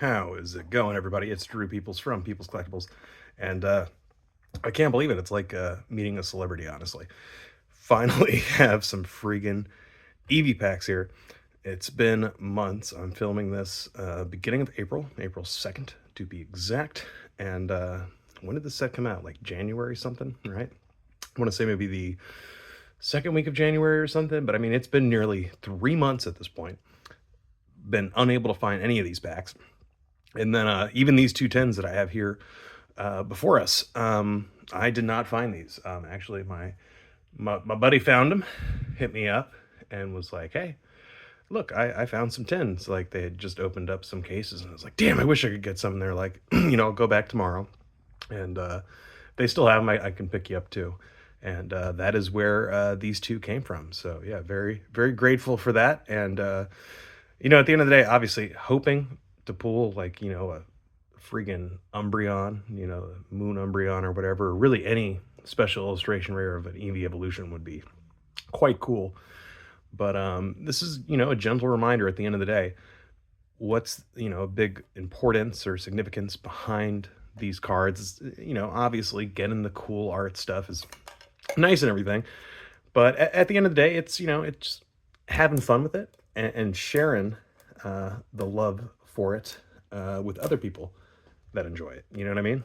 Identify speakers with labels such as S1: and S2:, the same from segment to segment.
S1: How is it going, everybody? It's Drew Peoples from Peoples Collectibles, and I can't believe it. It's like meeting a celebrity, honestly. Finally have some friggin' Eevee packs here. It's been months. I'm filming this beginning of April, April 2nd to be exact. And when did this set come out? Like January something, right? I want to say maybe the second week of January or something, but I mean, it's been nearly 3 months at this point. Been unable to find any of these packs. And then even these two tens that I have here before us, I did not find these. Actually, my buddy found them, hit me up, and was like, "Hey, look, I found some tins." Like they had just opened up some cases, and I was like, "Damn, I wish I could get some." And they're like, I'll go back tomorrow, and they still have them. I can pick you up too. And that is where these two came from. So yeah, very very grateful for that. And at the end of the day, obviously hoping to pull like a freaking Umbreon, Moon Umbreon or whatever, or really any special illustration rare of an Eevee evolution would be quite cool. But this is a gentle reminder at the end of the day, what's a big importance or significance behind these cards. Obviously getting the cool art stuff is nice and everything, but at the end of the day, it's having fun with it and sharing the love for it with other people that enjoy it. You know what I mean?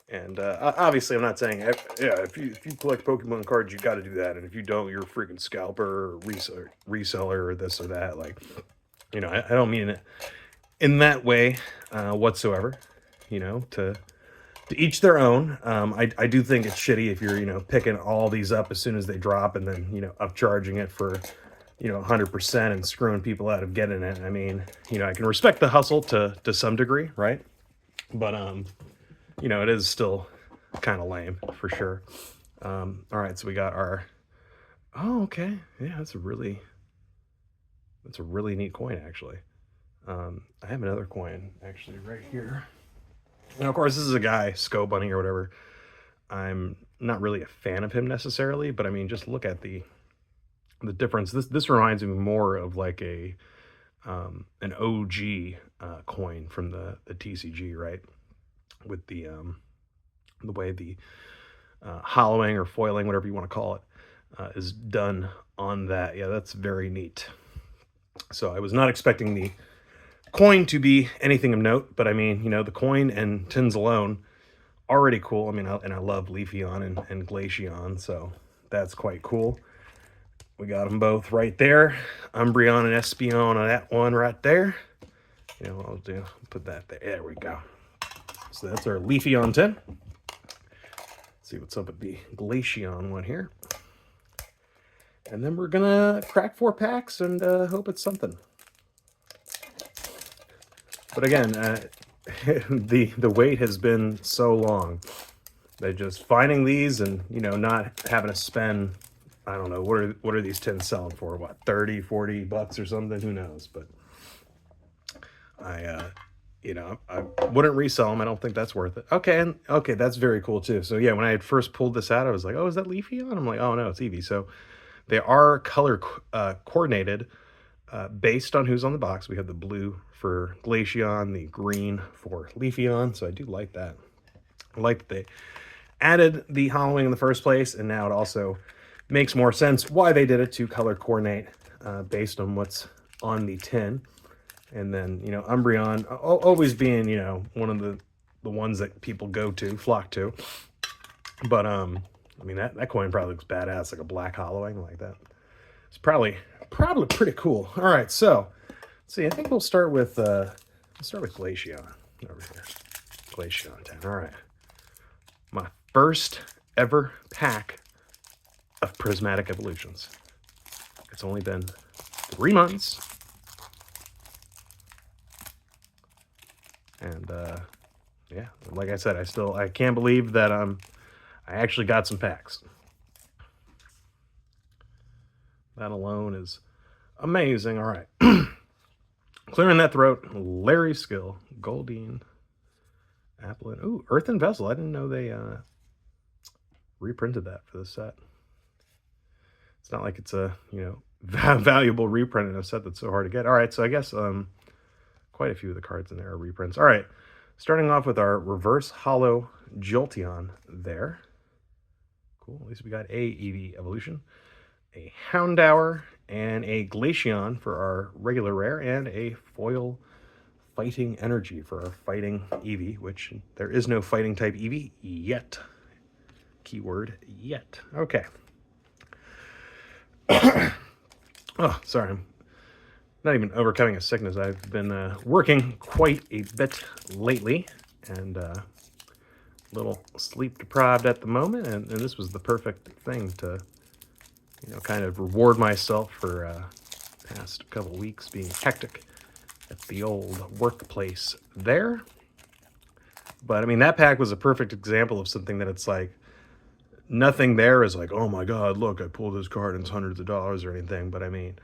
S1: And obviously, I'm not saying, if you collect Pokemon cards, you got to do that. And if you don't, you're a freaking scalper or reseller or this or that. Like, I don't mean it in that way whatsoever. To each their own. I do think it's shitty if you're picking all these up as soon as they drop and then upcharging it for 100% and screwing people out of getting it. I mean, I can respect the hustle to some degree, right? But it is still kind of lame for sure. All right, so we got our. Oh, okay, yeah, that's a really neat coin actually. I have another coin actually right here. And of course, this is a guy, Sco Bunny or whatever. I'm not really a fan of him necessarily, but I mean, just look at the difference. This reminds me more of like an OG coin from the TCG, right? With the way the hollowing or foiling, whatever you want to call it, is done on that. Yeah, that's very neat. So I was not expecting the coin to be anything of note, but I mean, the coin and tins alone already cool. I mean, I love Leafeon and Glaceon, so that's quite cool. We got them both right there. Umbreon and Espeon on that one right there. What I'll do, put that there. There we go. So that's our Leafeon 10. Let's see what's up with the Glaceon one here. And then we're gonna crack 4 packs and hope it's something. But again, the wait has been so long. They're just finding these and not having to spend, I don't know, what are these tins selling for? What, 30, 40 bucks or something? Who knows? But I wouldn't resell them. I don't think that's worth it. Okay, that's very cool too. So yeah, when I had first pulled this out, I was like, oh, is that Leafeon? I'm like, oh no, it's Eevee. So they are color coordinated based on who's on the box. We have the blue for Glaceon, the green for Leafeon. So I do like that. I like that they added the hollowing in the first place, and now it also makes more sense why they did it to color coordinate based on what's on the tin. And then, Umbreon always being, one of the ones that people flock to. But, I mean, that coin probably looks badass, like a black hollowing like that. It's probably pretty cool. All right, so, let's see, I think we'll start with Glaceon over here. Glaceon 10, all right. My first ever pack of prismatic evolutions. It's only been 3 months. And yeah, like I said, I can't believe that I actually got some packs. That alone is amazing. All right. Clearing that throat, Larry Skill, Goldeen, Applin. Ooh, Earthen Vessel. I didn't know they reprinted that for this set. It's not like it's a, valuable reprint in a set that's so hard to get. All right, so I guess quite a few of the cards in there are reprints. All right, starting off with our reverse hollow Jolteon there. Cool, at least we got a Eevee evolution, a Houndour, and a Glaceon for our regular rare, and a foil fighting energy for our fighting Eevee, which there is no fighting type Eevee yet. Keyword yet. Okay. Oh, sorry, I'm not even overcoming a sickness. I've been working quite a bit lately, and a little sleep deprived at the moment, and this was the perfect thing to, you know, kind of reward myself for past couple weeks being hectic at the old workplace there. But I mean, that pack was a perfect example of something that it's like, nothing there is like, oh my god, look, I pulled this card and it's hundreds of dollars or anything. But I mean,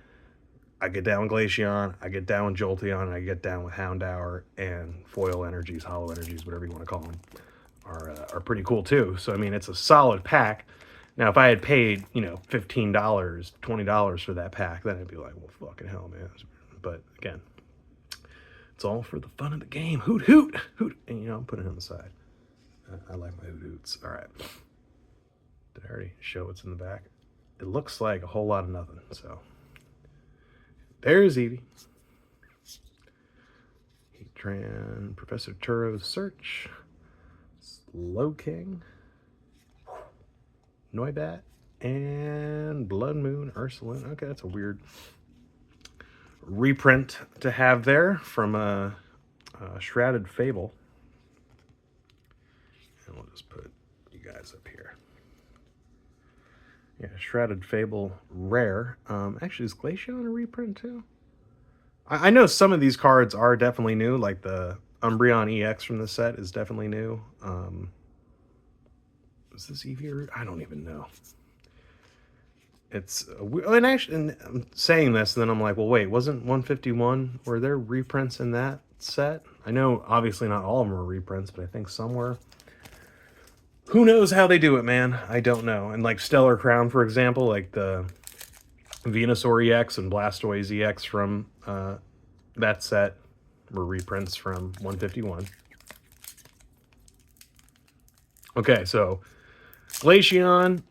S1: I get down with Glaceon, I get down with Jolteon, and I get down with Houndour, and foil energies, hollow energies, whatever you want to call them, are pretty cool too. So I mean, it's a solid pack. Now, if I had paid, you know, $15, $20 for that pack, then I'd be like, well, fucking hell, man. But again, it's all for the fun of the game. Hoot, hoot, hoot. And, you know, I'm putting it on the side. I like my hoot hoots. All right. Did I already show what's in the back? It looks like a whole lot of nothing. So there's Eevee. Heatran, Professor Turo's Search, Slowking, Noibat, and Blood Moon Ursulin. Okay, that's a weird reprint to have there from a Shrouded Fable. And we'll just put you guys up here. Yeah, Shrouded Fable rare. Actually, is Glaceon a reprint too? I know some of these cards are definitely new, like the Umbreon EX from the set is definitely new. Is this Eevee? I don't even know. It's and actually, and I'm saying this, and then I'm like, well, wait, wasn't 151? Were there reprints in that set? I know, obviously, not all of them were reprints, but I think some were. Who knows how they do it, man? I don't know. And like Stellar Crown, for example, like the Venusaur EX and Blastoise EX from that set were reprints from 151. Okay, so Glaceon,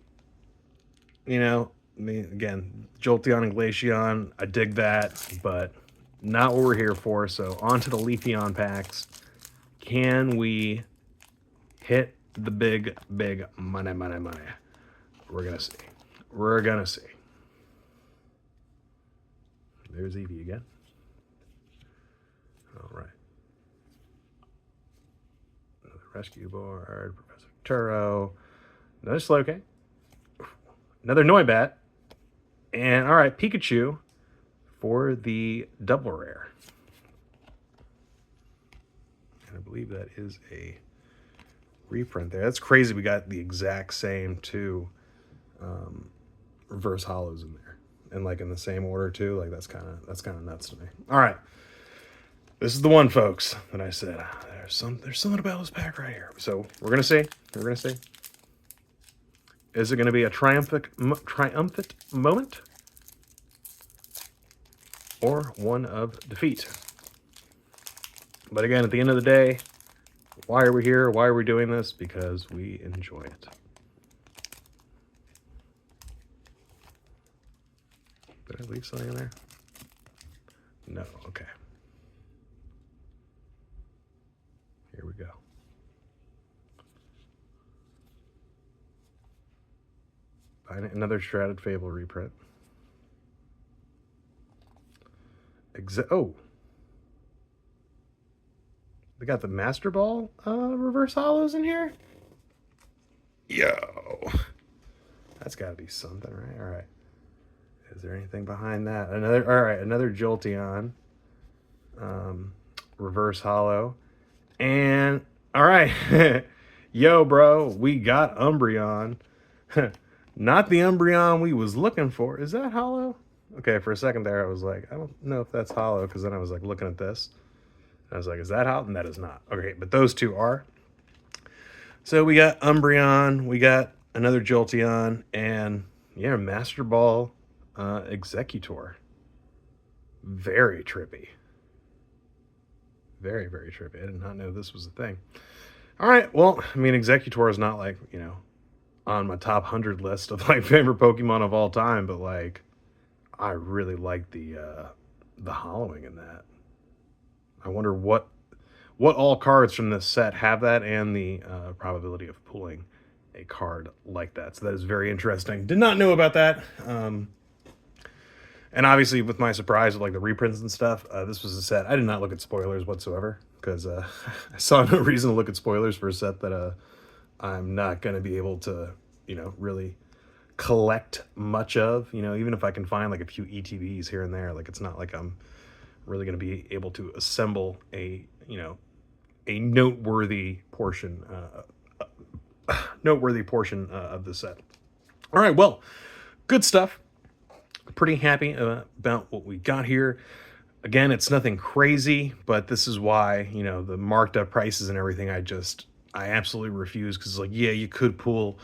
S1: you know, I mean, again, Jolteon and Glaceon, I dig that, but not what we're here for. So on to the Leafeon packs. Can we hit the big, big money, money, money? We're going to see. We're going to see. There's Eevee again. All right. Another Rescue Board, Professor Turo, another Slowking, another Noibat, and all right, Pikachu for the double rare. And I believe that is a reprint there. That's crazy. We got the exact same two reverse hollows in there, and like in the same order too. Like that's kind of nuts to me. All right, this is the one, folks, that I said there's something about this pack right here. So we're gonna see. We're gonna see. Is it going to be a triumphant moment, or one of defeat? But again, at the end of the day, why are we here? Why are we doing this? Because we enjoy it. Did I leave something in there? No. Okay. Here we go. Another Shrouded Fable reprint. Oh. They got the Master Ball reverse hollows in here? Yo. That's got to be something, right? All right. Is there anything behind that? Another Jolteon reverse hollow. And, all right. Yo, bro, we got Umbreon. Not the Umbreon we was looking for. Is that hollow? Okay, for a second there, I was like, I don't know if that's hollow, because then I was like looking at this. I was like, is that hollow? And that is not. Okay, but those two are. So we got Umbreon, we got another Jolteon, and yeah, Master Ball Executor. Very trippy. Very, very trippy. I did not know this was a thing. All right. Well, I mean, Executor is not like, on my top 100 list of like favorite Pokemon of all time, but like I really like the hollowing in that. I wonder what all cards from this set have that and the probability of pulling a card like that. So that is very interesting. Did not know about that. And obviously, with my surprise with like the reprints and stuff, this was a set. I did not look at spoilers whatsoever because I saw no reason to look at spoilers for a set that I'm not going to be able to, really collect much of. Even if I can find like a few ETBs here and there, like it's not like I'm really going to be able to assemble a noteworthy portion of the set. All right, well, good stuff. Pretty happy about what we got here. Again, it's nothing crazy, but this is why, the marked up prices and everything, I absolutely refuse, because like, yeah, you could pull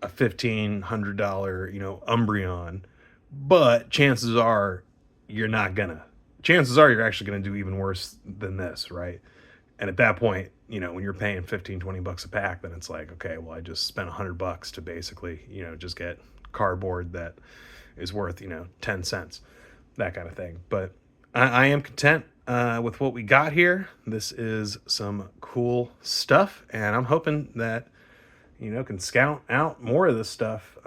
S1: a $1,500, Umbreon, but chances are you're actually gonna do even worse than this, right? And at that point, when you're paying 15, 20 bucks a pack, then it's like, okay, well, I just spent $100 to basically, just get cardboard that is worth, 10 cents, that kind of thing. But I am content with what we got here. This is some cool stuff, and I'm hoping that, can scout out more of this stuff.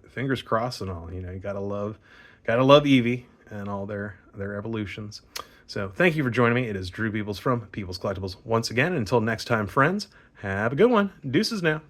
S1: Fingers crossed and all. You gotta love Eevee and all their evolutions. So thank you for joining me. It is Drew Peoples from Peoples Collectibles once again. Until next time, friends, have a good one. Deuces now.